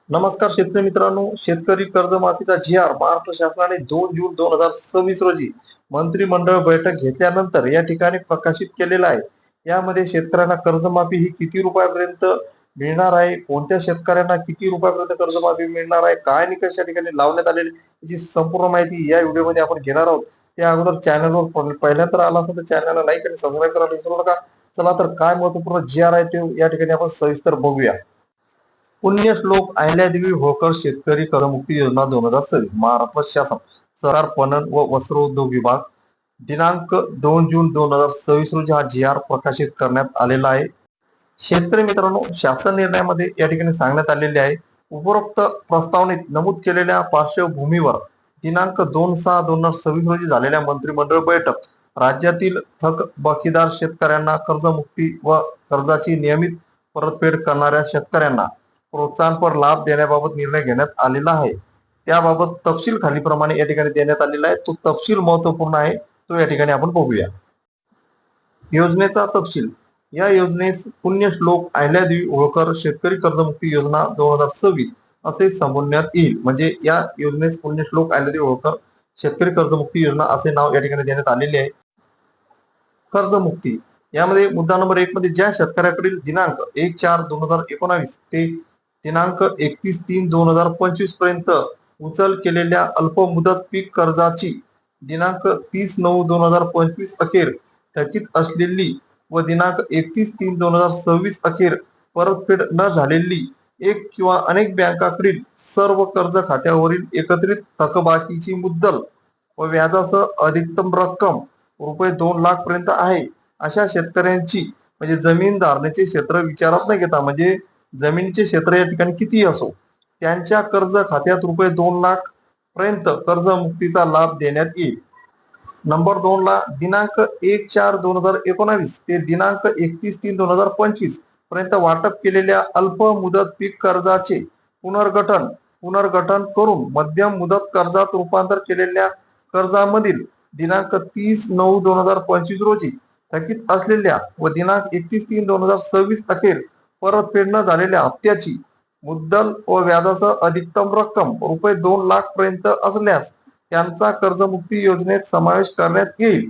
नमस्कार शेतकरी मित्रांनो, शेतकरी कर्जमाफीचा जी.आर. महाराष्ट्र शासनाने 2 जून 2026 रोजी मंत्रिमंडळ बैठक घेतल्यानंतर या ठिकाणी प्रकाशित केलेला आहे. यामध्ये शेतकऱ्यांना कर्जमाफी ही किती रुपयापर्यंत मिळणार आहे, कोणत्या शेतकऱ्यांना किती रुपयापर्यंत कर्जमाफी मिळणार आहे, काय निकष या ठिकाणी लावण्यात आलेले, याची संपूर्ण माहिती या व्हिडिओमध्ये आपण घेणार आहोत. त्या अगोदर चॅनलवर पहिल्यांदा आला असेल तर चॅनलला लाईक आणि सबस्क्राईब करायला विसरू नका. चला तर काय महत्वपूर्ण जी.आर. आहे ते या ठिकाणी आपण सविस्तर बघूया. पुण्यश्लोक अहिल्यादेवी होळकर शेतकरी कर्जमुक्ती योजना 2026 महाराष्ट्र शासन सहकार पणन व वस्त्रोद्योग विभाग दिनांक 2 जून 2026 रोजी हा जी.आर. प्रकाशित करण्यात आलेला आहे. शेतकरी मित्रांनो, शासन निर्णयामध्ये या ठिकाणी सांगण्यात आलेले आहे, उपरोक्त प्रस्तावनेत नमूद केलेल्या पार्श्वभूमीवर दिनांक 2/6/2026 रोजी झालेल्या मंत्रिमंडळ बैठक राज्यातील थकबाकीदार शेतकऱ्यांना कर्जमुक्ती व कर्जाची नियमित परतफेड करणाऱ्या शेतकऱ्यांना प्रोत्साहनपर लाभ देण्याबाबत निर्णय घेण्यात आलेला आहे. त्याबाबत तपशील खालीलप्रमाणे या ठिकाणी देण्यात आलेला आहे. तो तपशील महत्वपूर्ण आहे, तो या ठिकाणी आपण बघूया. योजनेचा तपशील. या योजनेस पुण्यश्लोक अहिल्यादेवी होळकर शेतकरी कर्जमुक्ती योजना 2026 असे संबोधण्यात येईल. म्हणजे या योजनेस पुण्यश्लोक अहिल्यादेवी होळकर शेतकरी कर्जमुक्ती योजना असे नाव या ठिकाणी देण्यात आलेले आहे. कर्जमुक्ती यामध्ये मुद्दा नंबर 1 मध्ये ज्या शेतकऱ्याकडील दिनांक 1/4/2019 ते दिनांक 31/3/2025 पर्यंत उचल केलेल्या अल्पमुदत पीक कर्जाची दिनांक 30/9/2025 अखेर थकीत असलेली व दिनांक 31/3/2026 अखेर परतफेड न झालेली एक किंवा अनेक बँकाकडील सर्व कर्ज खात्यावरील एकत्रित थकबाकीची मुद्दल व व्याजासह अधिकतम रक्कम ₹2,00,000 पर्यंत आहे, अशा शेतकऱ्यांची म्हणजे जमीन धारणेचे क्षेत्र विचारात न घेता, म्हणजे जमिनीचे क्षेत्र या ठिकाणी किती असो, त्यांच्या कर्ज खात्यात ₹2,00,000 पर्यंत कर्जमुक्तीचा लाभ देण्यात येईल. नंबर 2 ला दिनांक 1/4/2019 ते दिनांक 31/3/2025 पर्यंत वाटप केलेल्या अल्प मुदत पीक कर्जाचे पुनर्गठन करून मध्यम मुदत कर्जात रूपांतर केलेल्या कर्जामधील दिनांक 30/9/2025 रोजी थकीत असलेल्या व दिनांक 31/3/2026 अखेर परतफेड न झालेल्या हप्त्याची मुद्दल व व्याजासह अधिकतम रक्कम ₹2,00,000 पर्यंत असल्यास त्यांचा कर्जमुक्ती योजनेत समावेश करण्यात येईल.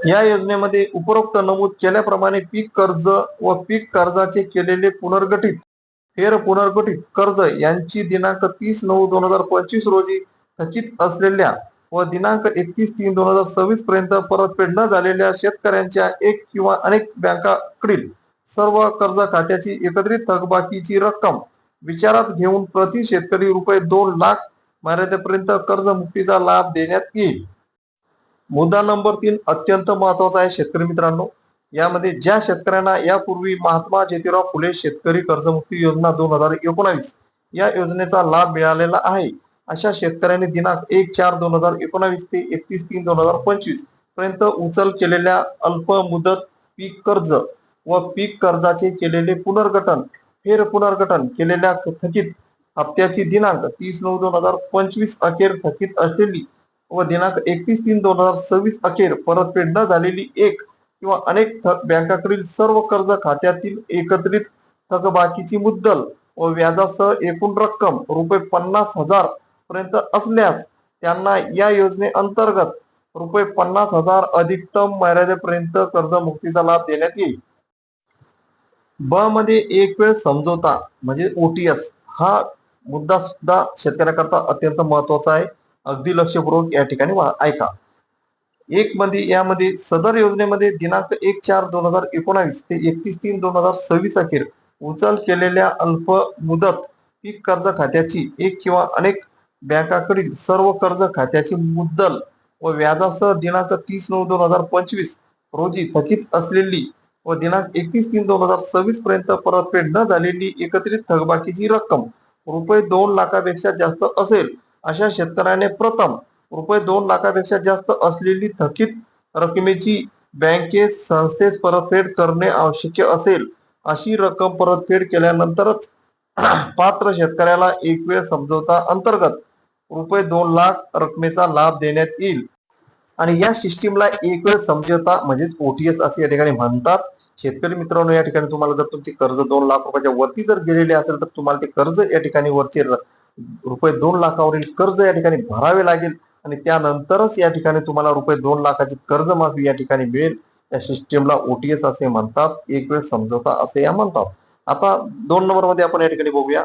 या योजनेमध्ये उपरोक्त नमूद केल्याप्रमाणे पीक कर्ज व पीक कर्जाचे केलेले पुनर्गठित कर्ज यांची दिनांक 30/9/2025 रोजी थकीत असलेल्या व दिनांक 31/3/2026 पर्यंत परतफेड न झालेल्या शेतकऱ्यांच्या एक किंवा अनेक बँकांकडील सर्व कर्ज खात्याची एकत्रित थकबाकीची रक्कम विचारात घेऊन प्रति शेतकरी ₹2,00,000 मर्यादेपर्यंत कर्जमुक्तीचा लाभ देण्यात येईल. मुद्दा नंबर 3 अत्यंत महत्वाचा आहे शेतकरी मित्रांनो. यामध्ये ज्या शेतकऱ्यांना यापूर्वी महात्मा ज्योतिराव फुले शेतकरी कर्जमुक्ती योजना 2019 या योजनेचा लाभ मिळालेला आहे, अशा शेतकऱ्यांनी दिनांक 1/4/2019 ते 31/3/2025 पर्यंत उचल केलेल्या अल्प मुदत पीक कर्ज व पीक कर्जाचे केलेले पुनर्गठन केलेल्या थकीत हप्त्याची दिनांक 30/9/2025 अखेर थकीत असलेली व दिनांक 31/3/2026 अखेर परतफेड न झालेली एक किंवा अनेक बँकांकडील सर्व कर्ज खात्यातील एकत्रित थकबाकीची मुद्दल व व्याजासह एकूण रक्कम ₹50,000 पर्यंत असल्यास त्यांना या योजनेअंतर्गत ₹50,000 अधिकतम मर्यादेपर्यंत कर्जमुक्तीचा लाभ देण्यात येईल. ब मध्ये एक वेळ समझोता म्हणजे ओटीएस हा मुद्दा सुद्धा शेतकऱ्याकरता अत्यंत महत्वाचा आहे. अगदी लक्षपूर्वक या ठिकाणी ऐका. यामध्ये सदर योजनेमध्ये दिनांक 1/4/2019 ते 31/3/2026 अखेर उचल केलेल्या अल्प मुदत पीक कर्ज खात्याची एक किंवा अनेक बँकांकडील सर्व कर्ज खात्याची मुद्दल व व्याजासह दिनांक 30/9/2025 रोजी थकीत असलेली व दिनांक 31/3/2026 पर्यंत परतफेड न झालेली एकत्रित थकबाकीची रक्कम ₹2,00,000 पेक्षा जास्त असेल, अशा शेतकऱ्याने प्रथम ₹2,00,000 जास्त असलेली थकीत रकमेची बँकेस संस्थेस परतफेड करणे आवश्यक असेल. अशी रक्कम परतफेड केल्यानंतरच पात्र शेतकऱ्याला एक वेळ समझोता अंतर्गत ₹2,00,000 रकमेचा लाभ देण्यात येईल. आणि या सिस्टीमला एक वेळ समझोता म्हणजेच ओटीएस असे या ठिकाणी म्हणतात. शेतकरी मित्रांनो, या ठिकाणी तुम्हाला जर तुमचे कर्ज 2 लाख रुपयाच्या वरती जर गेलेले असेल तर तुम्हाला ते कर्ज या ठिकाणी वरचे रुपये 2 लाखावरील कर्ज या ठिकाणी भरावे लागेल आणि त्यानंतरच या ठिकाणी तुम्हाला रुपये 2 लाखाची कर्जमाफी या ठिकाणी मिळेल. या सिस्टीमला ओटीएस असे म्हणतात, एक वेळ समझोता असे या म्हणतात. आता 2 नंबरमध्ये आपण या ठिकाणी बघूया.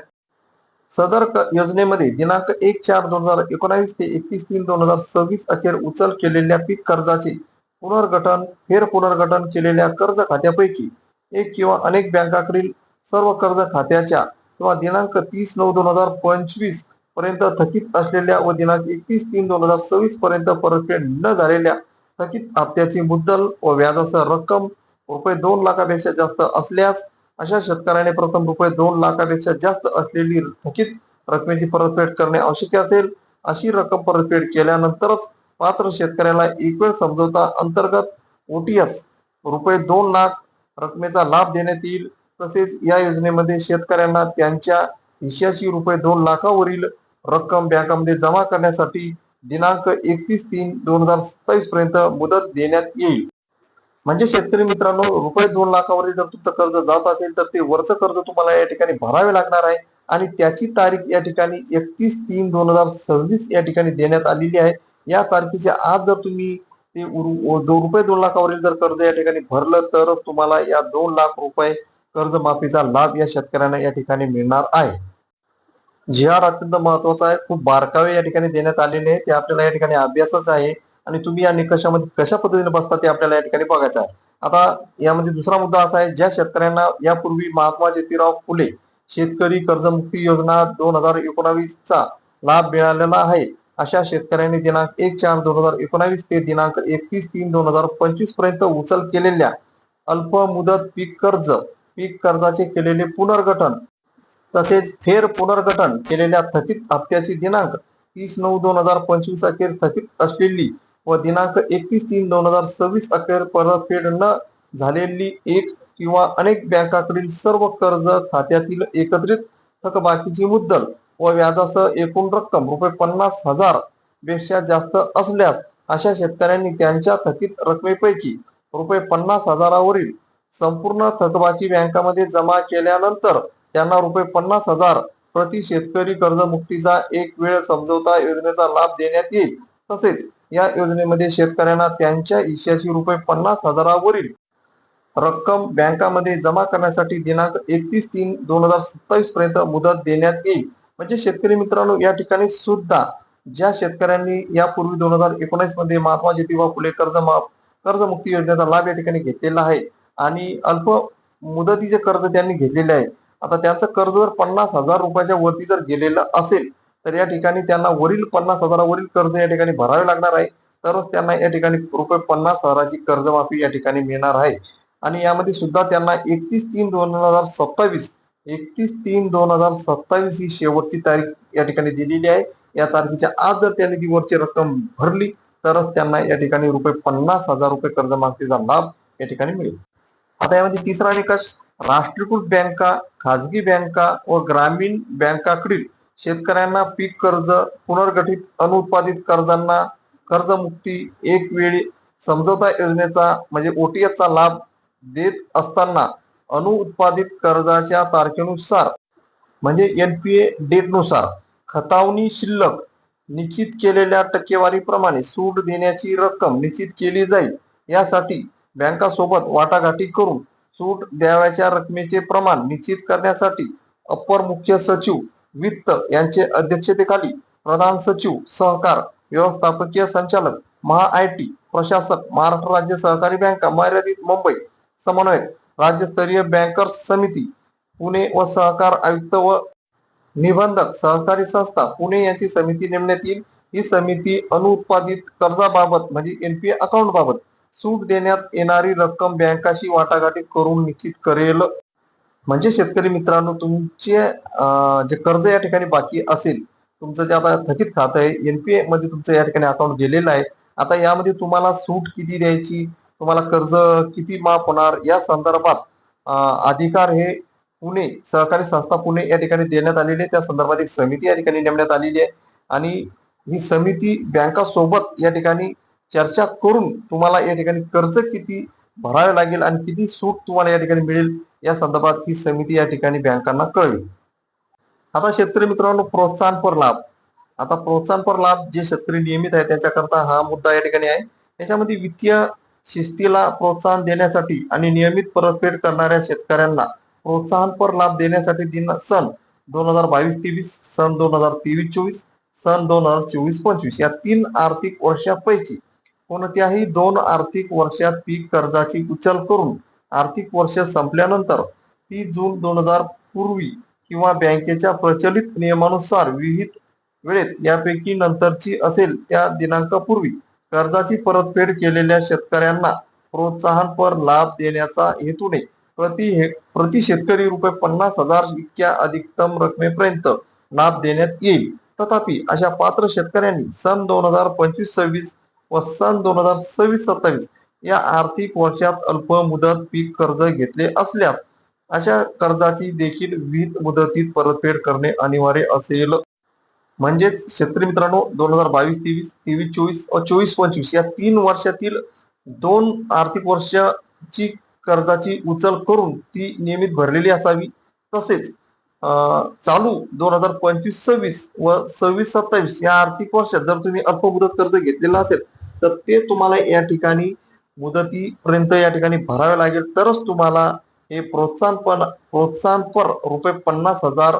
सदर योजनेमध्ये दिनांक 1/4/2019 ते 31/3/2026 अखेर उचल केलेल्या पीक कर्जाचे पुनर्गठन, फेरपुनर्गठन केलेल्या कर्ज खात्यापैकी एक किंवा अनेक बँकांकडील सर्व कर्ज खात्याच्या किंवा दिनांक 30/9/2025 पर्यंत थकीत असलेल्या व दिनांक 31/3/2026 पर्यंत परतफेड न झालेल्या थकीत हप्त्याची मुद्दल व व्याजासह रक्कम रुपये 2 लाखापेक्षा जास्त असल्यास अशा शेतकऱ्याने प्रथम रुपये 2 लाखापेक्षा जास्त असलेली थकीत रकमेची परतफेड करणे आवश्यक असेल. अशी रक्कम परतफेड केल्यानंतरच पात्र शेतकऱ्याला एकवेळ समझोता अंतर्गत ओटीएस रुपये 2 लाख रकमेचा लाभ देण्यात येईल. तसेच या योजनेमध्ये शेतकऱ्यांना त्यांच्या हिश्श्याची रुपये 2 लाखावरील रक्कम बँकांमध्ये जमा करण्यासाठी दिनांक 31/3/2027 पर्यंत मुदत देण्यात येईल. म्हणजे शेतकरी मित्रांनो, रुपये 2 लाखावरील जर तुमचं कर्ज जात असेल तर ते वरचं कर्ज तुम्हाला या ठिकाणी भरावे लागणार आहे आणि त्याची तारीख या ठिकाणी 31/3/2026 या ठिकाणी देण्यात आलेली आहे. या तारखेच्या आज जर तुम्ही ते रुपये 2 लाखावरील जर कर्ज या ठिकाणी भरलं तरच तुम्हाला या 2 लाख रुपये कर्जमाफीचा लाभ या शेतकऱ्यांना या ठिकाणी मिळणार आहे. जी आर अत्यंत महत्वाचा आहे. खूप बारकावे या ठिकाणी देण्यात आलेले आहे. ते आपल्याला या ठिकाणी अभ्यासच आहे आणि तुम्ही या निकषामध्ये कशा पद्धतीने बसता ते आपल्याला या ठिकाणी बघायचं आहे. आता यामध्ये दुसरा मुद्दा असा आहे, ज्या शेतकऱ्यांना यापूर्वी महात्मा ज्योतिराव फुले शेतकरी कर्जमुक्ती योजना 2019 चा लाभ मिळालेला आहे, अशा शेतकऱ्यांनी दिनांक 1/4/2019 ते दिनांक 31/3/2025 पर्यंत उचल केलेल्या अल्प मुदत पीक कर्जाचे केलेले पुनर्गठन तसेच फेर पुनर्गठन केलेल्या थकीत हप्त्याची दिनांक 30/9/2025 अखेर थकीत असलेली व दिनांक 31/3/2026 अखेर परतफेड न झालेली एक किंवा अनेक बँकांकडील सर्व कर्ज खात्यातील एकत्रित थकबाकीची मुद्दल व व्याजासह एकूण रक्कम रुपये 50,000 पेक्षा जास्त असल्यास अशा शेतकऱ्यांनी त्यांच्या थकीत रकमेपैकी रुपये 50,000वरील संपूर्ण थकबाकी बँकांमध्ये जमा केल्यानंतर त्यांना रुपये 50,000 प्रति शेतकरी कर्जमुक्तीचा एक वेळ समझोता योजनेचा लाभ देण्यात येईल. तसेच या योजनेमध्ये शेतकऱ्यांना त्यांच्या हिश्श्याची रुपये 50,000वरील रक्कम बँकांमध्ये जमा करण्यासाठी दिनांक 31/3/2027 पर्यंत मुदत देण्यात येईल. म्हणजे शेतकरी मित्रांनो, या ठिकाणी सुद्धा ज्या शेतकऱ्यांनी यापूर्वी 2019 मध्ये महात्मा ज्योतिबा फुले कर्जमुक्ती योजनेचा लाभ या ठिकाणी घेतलेला आहे आणि अल्प मुदतीचे कर्ज त्यांनी घेतलेले आहे, आता त्यांचं कर्ज जर 50,000 रुपयाच्या वरती जर गेलेलं असेल तर या ठिकाणी त्यांना वरील 50,000वरील कर्ज या ठिकाणी भरावे लागणार आहे. तरच त्यांना या ठिकाणी रुपये 50,000ची कर्जमाफी या ठिकाणी मिळणार आहे. आणि यामध्ये सुद्धा त्यांना 31/3/2027 ही शेवटची तारीख या ठिकाणी दिलेली आहे. या तारखेच्या आज जर त्यांनी ती वरची रक्कम भरली तरच त्यांना या ठिकाणी रुपये 50,000 कर्जमाफीचा लाभ या ठिकाणी मिळेल. आता यामध्ये तिसरा निकष, राष्ट्रीयकृत बँका, खाजगी बँका व ग्रामीण बँकांकडील शेतकऱ्यांना पीक कर्ज, पुनर्गठित अनुत्पादित कर्जांना कर्जमुक्ती एक वेळी समझोता योजनेचा म्हणजे ओटीएसचा लाभ देत असताना अनुत्पादित कर्जाच्या तारखेनुसार म्हणजे एनपीए डेटनुसार खतावणी शिल्लक निश्चित केलेल्या टक्केवारीप्रमाणे सूट देण्याची रक्कम निश्चित केली जाईल. यासाठी बँकासोबत वाटाघाटी करून सूट द्यावयाच्या रकमेचे प्रमाण निश्चित करण्यासाठी अप्पर मुख्य सचिव वित्त यांचे अध्यक्षतेखाली प्रधान सचिव सहकार व्यवस्थापकीय संचालक महाआयटी प्रशासक महाराष्ट्र राज्य सहकारी बँका मर्यादित मुंबई समन्वयक राज्यस्तरीय बँकर्स समिती पुणे व सहकार आयुक्त व निबंधक सहकारी संस्था पुणे यांची समिती नेमण्यात येईल. ही समिती अनुत्पादित कर्जाबाबत म्हणजे एनपीए अकाउंट बाबत सूट देण्यात येणारी रक्कम बँकाशी वाटाघाटी करून निश्चित करेल. म्हणजे शेतकरी मित्रांनो, तुमचे जे कर्ज या ठिकाणी बाकी असेल, तुमचं जे आता थकीत खातं आहे, एनपीए मध्ये तुमचं या ठिकाणी अकाउंट गेलेलं आहे, आता यामध्ये तुम्हाला सूट किती द्यायची, तुम्हाला कर्ज किती माफ होणार या संदर्भात अधिकार हे पुणे सहकारी संस्था पुणे या ठिकाणी देण्यात आलेली आहे. त्या संदर्भात एक समिती या ठिकाणी नेमण्यात आलेली आहे आणि ही समिती बँकासोबत या ठिकाणी चर्चा करून तुम्हाला या ठिकाणी कर्ज किती भरावे लागेल आणि किती सूट तुम्हाला या ठिकाणी मिळेल या संदर्भात ही समिती या ठिकाणी बँकांना कळवेल. आता शेतकरी मित्रांनो, प्रोत्साहनपर लाभ. आता प्रोत्साहनपर लाभ जे शेतकरी नियमित आहे त्यांच्याकरता हा मुद्दा या ठिकाणी आहे. याच्यामध्ये वित्तीय शिस्तीला प्रोत्साहन देण्यासाठी आणि नियमित परतफेड करणाऱ्या शेतकऱ्यांना प्रोत्साहनपर लाभ देण्यासाठी सन 2022-23, सन 2023-24, सन 2024-25 या 3 आर्थिक वर्षापैकी कोणत्याही 2 आर्थिक वर्षात पीक कर्जाची उचल करून आर्थिक वर्ष संपल्यानंतर 30 जून 2000 पूर्वी किंवा बँकेच्या प्रचलित नियमानुसार विहित वेळेत यापैकी नंतरची असेल त्या दिनांकापूर्वी कर्जाची परतफेड केलेल्या शेतकऱ्यांना प्रोत्साहनपर लाभ देण्याचा हेतूने प्रति शेतकरी रुपये 50,000 इतक्या अधिकतम रकमेपर्यंत लाभ देण्यात येईल. तथापि अशा पात्र शेतकऱ्यांनी सन 2025-26 व सन 2026-27 या आर्थिक वर्षात अल्प मुदत पीक कर्ज घेतले असल्यास अशा कर्जाची देखील विहित मुदतीत परतफेड करणे अनिवार्य असेल. म्हणजेच शेतकरी मित्रांनो, 2022-23, 23-24 व 24-25 या 3 वर्षातील 2 आर्थिक वर्षाची कर्जाची उचल करून ती नियमित भरलेली असावी. तसेच चालू 2025-26 व 26-27 या आर्थिक वर्षात जर तुम्ही अल्प मुदत कर्ज घेतलेलं असेल तर ते तुम्हाला या ठिकाणी मुदतीपर्यंत या ठिकाणी भरावे लागेल, तरच तुम्हाला हे प्रोत्साहनपर रुपये 50,000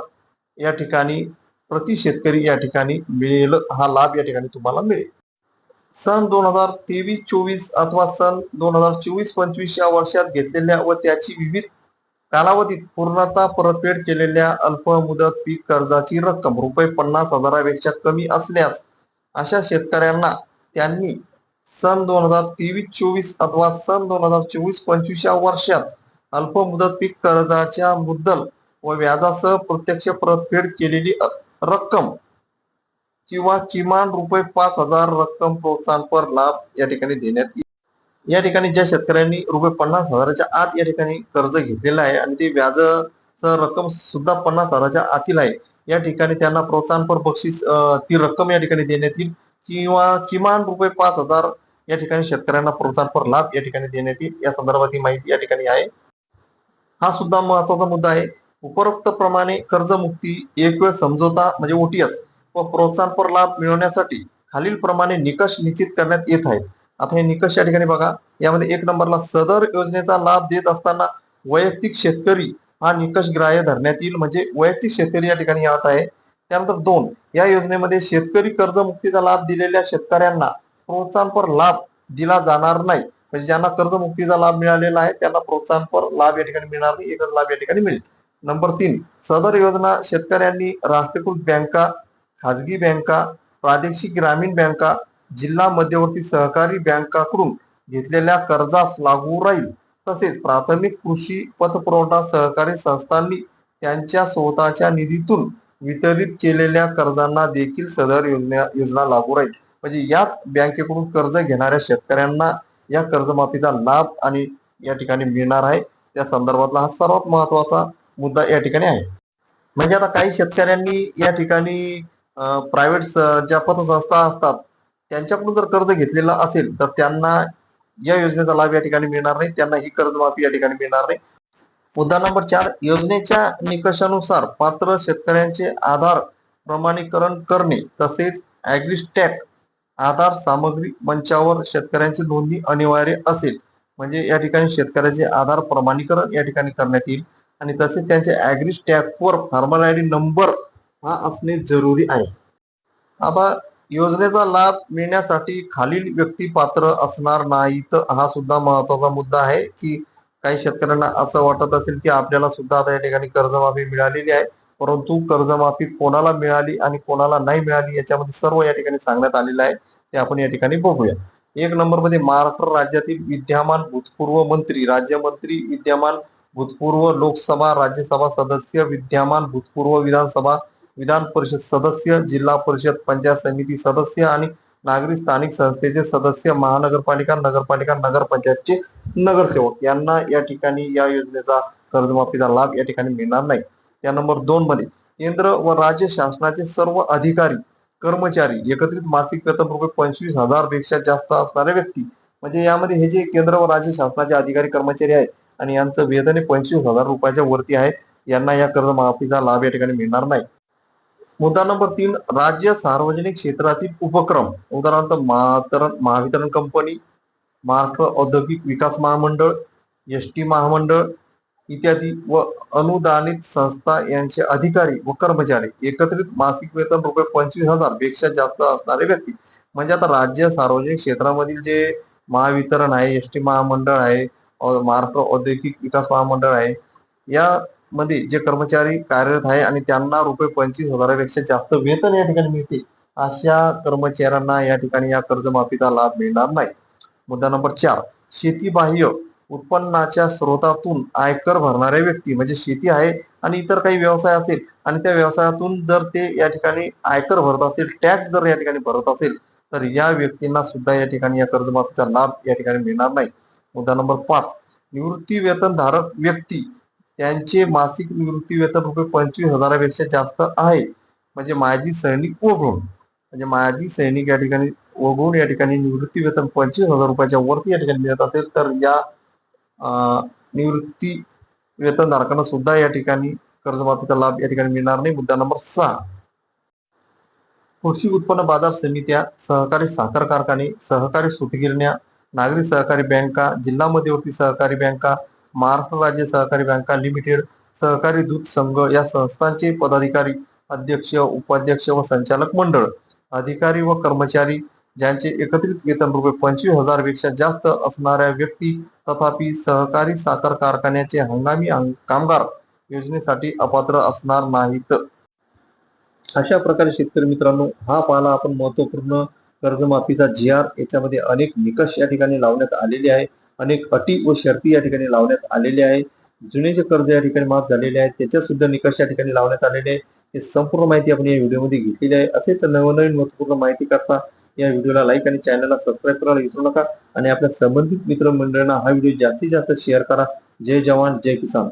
या ठिकाणी प्रति शेतकरी या ठिकाणी मिळेल. हा लाभ या ठिकाणी तुम्हाला मिळेल. सन 2023-24 अथवा सन 2024-25 या वर्षात घेतलेल्या व त्याची विविध कालावधीत पूर्णतः परतफेड केलेल्या अल्प मुदत पीक कर्जाची रक्कम रुपये 50,000पेक्षा कमी असल्यास अशा शेतकऱ्यांना त्यांनी सन 2023-24 अथवा सन 2024-25 या वर्षात अल्प मुदत पीक कर्जाच्या मुद्दल व व्याजासह प्रत्यक्ष परतफेड केलेली रक्कम किंवा किमान रुपये 5,000 रक्कम प्रोत्साहनपर लाभ या ठिकाणी देण्यात येईल. या ठिकाणी ज्या शेतकऱ्यांनी रुपये 50,000च्या आत या ठिकाणी कर्ज घेतलेलं आहे आणि ते व्याजासह रक्कम सुद्धा 50,000च्या आतील आहे, या ठिकाणी त्यांना प्रोत्साहनपर बक्षीस ती रक्कम या ठिकाणी देण्यात येईल किंवा किमान रुपये 5,000 या ठिकाणी शेतकऱ्यांना प्रोत्साहनपर लाभ या ठिकाणी देण्यात येईल. या संदर्भात ही माहिती या ठिकाणी आहे. हा सुद्धा महत्वाचा मुद्दा आहे. उपरोक्त प्रमाणे कर्जमुक्ती, एक वेळ समझोता म्हणजे ओटीएस व प्रोत्साहनपर लाभ मिळवण्यासाठी खालील प्रमाणे निकष निश्चित करण्यात येत आहेत. आता हे निकष या ठिकाणी बघा. यामध्ये 1 नंबरला सदर योजनेचा लाभ देत असताना वैयक्तिक शेतकरी हा निकष ग्राह्य धरण्यात येईल, म्हणजे वैयक्तिक शेतकरी या ठिकाणी यात आहे. त्यानंतर 2, या योजनेमध्ये शेतकरी कर्जमुक्तीचा लाभ दिलेल्या शेतकऱ्यांना प्रोत्साहनपर लाभ दिला जाणार नाही. म्हणजे ज्यांना कर्जमुक्तीचा लाभ मिळालेला आहे त्यांना प्रोत्साहनपर लाभ या ठिकाणी मिळणार नाही, एकच लाभ या ठिकाणी मिळेल. नंबर 3, सदर योजना शेतकऱ्यांनी राष्ट्रीयकृत बँका, खाजगी बँका, प्रादेशिक ग्रामीण बँका, जिल्हा मध्यवर्ती सहकारी बँकाकडून घेतलेल्या कर्जास लागू राहील. तसेच प्राथमिक कृषी पतपुरवठा सहकारी संस्थांनी त्यांच्या स्वतःच्या निधीतून वितरित केलेल्या कर्जांना देखील सदर योजना लागू राहील. म्हणजे याच बँकेकडून कर्ज घेणाऱ्या शेतकऱ्यांना या कर्जमाफीचा लाभ आणि या ठिकाणी मिळणार आहे. त्या संदर्भातला हा सर्वात महत्वाचा मुद्दा या ठिकाणी आहे. म्हणजे आता काही शेतकऱ्यांनी या ठिकाणी प्रायव्हेट ज्या पतसंस्था असतात त्यांच्याकडून जर कर्ज घेतलेलं असेल तर त्यांना या योजनेचा लाभ या ठिकाणी मिळणार नाही, त्यांना ही कर्जमाफी या ठिकाणी मिळणार नाही. मुद्दा नंबर 4, योजनेच्या निकषानुसार पात्र शेतकऱ्यांचे आधार प्रमाणीकरण करणे तसेच ॲग्रीस्टॅक आधार सामग्री मंचावर शेतकऱ्यांची नोंदणी अनिवार्य असेल. म्हणजे या ठिकाणी शेतकऱ्याचे आधार प्रमाणीकरण या ठिकाणी करण्यात येईल आणि तसेच त्यांचे ॲग्रीस्टॅकवर फार्मर आयडी नंबर हा असणे जरुरी आहे. आता योजनेचा लाभ मिळण्यासाठी खालील व्यक्ती पात्र असणार नाहीत. हा सुद्धा महत्वाचा मुद्दा आहे की काही शेतकऱ्यांना असं वाटत असेल की आपल्याला सुद्धा आता या ठिकाणी कर्जमाफी मिळालेली आहे, परंतु कर्जमाफी कोणाला मिळाली आणि कोणाला नाही मिळाली याच्यामध्ये सर्व या ठिकाणी सांगण्यात आलेलं आहे. ते आपण या ठिकाणी बघूया. 1 नंबरमध्ये महाराष्ट्र राज्यातील विद्यमान भूतपूर्व मंत्री, राज्यमंत्री, विद्यमान भूतपूर्व लोकसभा राज्यसभा सदस्य, विद्यमान भूतपूर्व विधानसभा विधान परिषद सदस्य, जिल्हा परिषद पंचायत समिती सदस्य आणि नागरी स्थानिक संस्थेचे सदस्य, महानगरपालिका, नगरपालिका, नगरपंचायतचे नगरसेवक यांना या ठिकाणी या योजनेचा कर्जमाफीचा लाभ या ठिकाणी मिळणार नाही. या नंबर 2 मध्ये केंद्र व राज्य शासनाचे सर्व अधिकारी कर्मचारी एकत्रित मासिक वेतन रुपये 25,000 पेक्षा जास्त असणाऱ्या व्यक्ती म्हणजे यामध्ये हे जे केंद्र व राज्य शासनाचे अधिकारी कर्मचारी आहेत आणि यांचं वेतन हे 25,000 रुपयाच्या वरती आहे, यांना या कर्जमाफीचा लाभ या ठिकाणी मिळणार नाही. मुद्दा नंबर 3, राज्य सार्वजनिक क्षेत्रातील उपक्रम, उदाहरणार्थ महावितरण कंपनी, महाराष्ट्र औद्योगिक विकास महामंडळ, एसटी महामंडळ इत्यादी व अनुदानित संस्था यांचे अधिकारी व कर्मचारी एकत्रित मासिक वेतन रुपये 25,000 पेक्षा जास्त असणारे व्यक्ती. म्हणजे आता राज्य सार्वजनिक क्षेत्रामधील जे महावितरण आहे, एसटी महामंडळ आहे, महाराष्ट्र औद्योगिक विकास महामंडळ आहे, यामध्ये जे कर्मचारी कार्यरत आहे आणि त्यांना रुपये 25,000पेक्षा जास्त वेतन या ठिकाणी मिळते, अशा कर्मचाऱ्यांना या ठिकाणी या कर्जमाफीचा लाभ मिळणार नाही. मुद्दा नंबर 4, शेतीबाह्य उत्पन्नाच्या स्रोतातून आयकर भरणाऱ्या व्यक्ती, म्हणजे शेती आहे आणि इतर काही व्यवसाय असेल आणि त्या व्यवसायातून जर ते या ठिकाणी आयकर भरत असेल, टॅक्स जर या ठिकाणी भरत असेल, तर या व्यक्तींना सुद्धा या ठिकाणी या कर्जमाफीचा लाभ या ठिकाणी मिळणार नाही. मुद्दा नंबर 5, निवृत्ती वेतनधारक व्यक्ती, त्यांचे मासिक निवृत्ती वेतन रुपये 25,000पेक्षा जास्त आहे, म्हणजे माजी सैनिक वगळून, म्हणजे माजी सैनिक या ठिकाणी वगळून या ठिकाणी निवृत्ती वेतन 25,000 रुपयाच्या वरती या ठिकाणी मिळत असेल, तर या निवृत्ती वेतनधारकांना सुद्धा या ठिकाणी कर्जमाफीचा लाभ या ठिकाणी मिळणार नाही. मुद्दा नंबर 6, कृषी उत्पन्न बाजार समित्या, सहकारी साखर कारखाने, सहकारी सूतगिरण्या, नागरी सहकारी बँका, जिल्हा मध्यवर्ती सहकारी बँका, महाराष्ट्र राज्य सहकारी बँका लिमिटेड, सहकारी दूध संघ या संस्थांचे पदाधिकारी, अध्यक्ष, उपाध्यक्ष व संचालक मंडळ, अधिकारी व कर्मचारी ज्यांचे एकत्रित वेतन रुपये 25,000पेक्षा जास्त असणाऱ्या व्यक्ती, तथापि सहकारी साखर कारखान्याचे हंगामी कामगार योजनेसाठी अपात्र असणार नाहीत. अशा प्रकारे शेतकरी मित्रांनो, हा पाहिला आपण महत्वपूर्ण कर्जमाफीचा जी.आर. याच्यामध्ये अनेक निकष या ठिकाणी लावण्यात आलेले आहे, अनेक अटी व शर्ती या ठिकाणी लावण्यात आलेले आहे. जुने जे कर्ज या ठिकाणी माफ झालेले आहेत त्याच्या सुद्धा निकष या ठिकाणी लावण्यात आलेले आहे. हे संपूर्ण माहिती आपण या व्हिडिओमध्ये घेतलेली आहे. असेच नवनवीन महत्वपूर्ण माहिती करता या व्हिडिओला लाईक आणि चॅनलला सबस्क्राईब करायला विसरू नका आणि आपल्या संबंधित मित्रमंडळींना हा व्हिडिओ जास्तीत जास्त शेअर करा. जय जवान जय किसान.